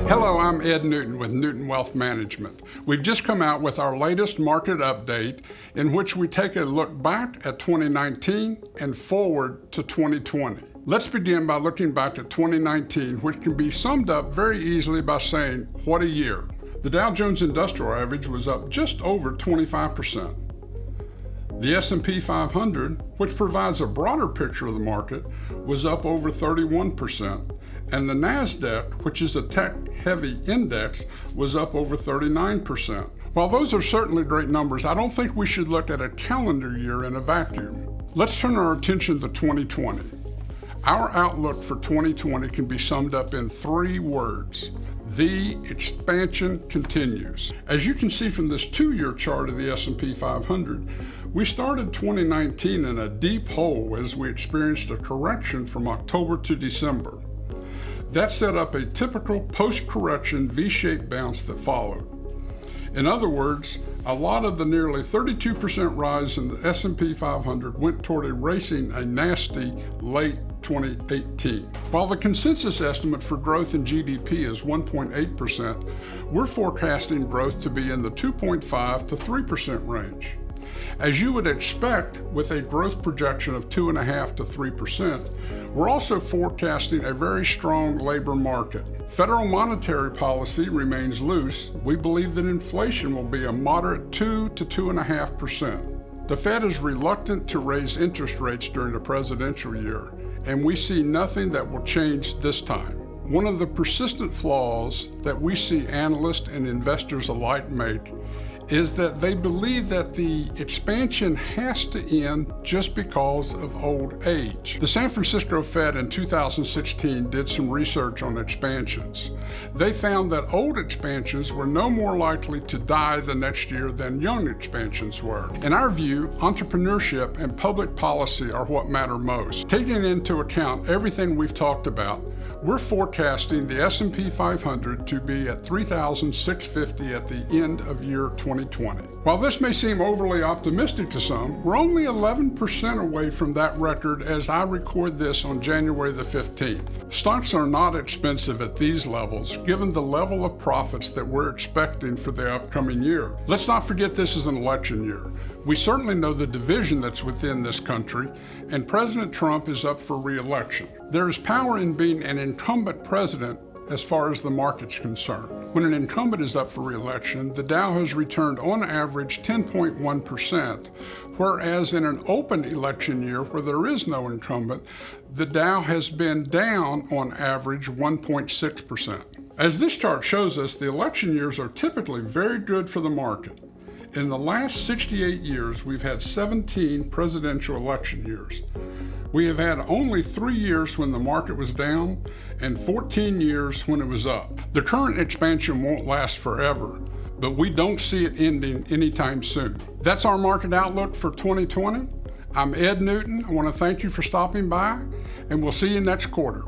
Hello, I'm Ed Newton with Newton Wealth Management. We've just come out with our latest market update in which we take a look back at 2019 and forward to 2020. Let's begin by looking back at 2019, which can be summed up very easily by saying, what a year. The Dow Jones Industrial Average was up just over 25%. The S&P 500, which provides a broader picture of the market, was up over 31%. And the NASDAQ, which is a tech-heavy index, was up over 39%. While those are certainly great numbers, I don't think we should look at a calendar year in a vacuum. Let's turn our attention to 2020. Our outlook for 2020 can be summed up in 3 words. The expansion continues. As you can see from this 2-year chart of the S&P 500, we started 2019 in a deep hole as we experienced a correction from October to December. That set up a typical post-correction V-shaped bounce that followed. In other words, a lot of the nearly 32% rise in the S&P 500 went toward erasing a nasty late 2018. While the consensus estimate for growth in GDP is 1.8%, we're forecasting growth to be in the 2.5 to 3% range. As you would expect, with a growth projection of 2.5 to 3%, we're also forecasting a very strong labor market. Federal monetary policy remains loose. We believe that inflation will be a moderate 2 to 2.5%. The Fed is reluctant to raise interest rates during the presidential year, and we see nothing that will change this time. One of the persistent flaws that we see analysts and investors alike make is that they believe that the expansion has to end just because of old age. The San Francisco Fed in 2016 did some research on expansions. They found that old expansions were no more likely to die the next year than young expansions were. In our view, entrepreneurship and public policy are what matter most. Taking into account everything we've talked about, we're forecasting the S&P 500 to be at 3,650 at the end of year 2020. While this may seem overly optimistic to some, we're only 11% away from that record as I record this on January the 15th. Stocks are not expensive at these levels, given the level of profits that we're expecting for the upcoming year. Let's not forget this is an election year. We certainly know the division that's within this country, and President Trump is up for re-election. There is power in being an incumbent president as far as the market's concerned. When an incumbent is up for re-election, the Dow has returned on average 10.1%, whereas in an open election year where there is no incumbent, the Dow has been down on average 1.6%. As this chart shows us, the election years are typically very good for the market. In the last 68 years, we've had 17 presidential election years. We have had only 3 years when the market was down and 14 years when it was up. The current expansion won't last forever, but we don't see it ending anytime soon. That's our market outlook for 2020. I'm Ed Newton. I want to thank you for stopping by, and we'll see you next quarter.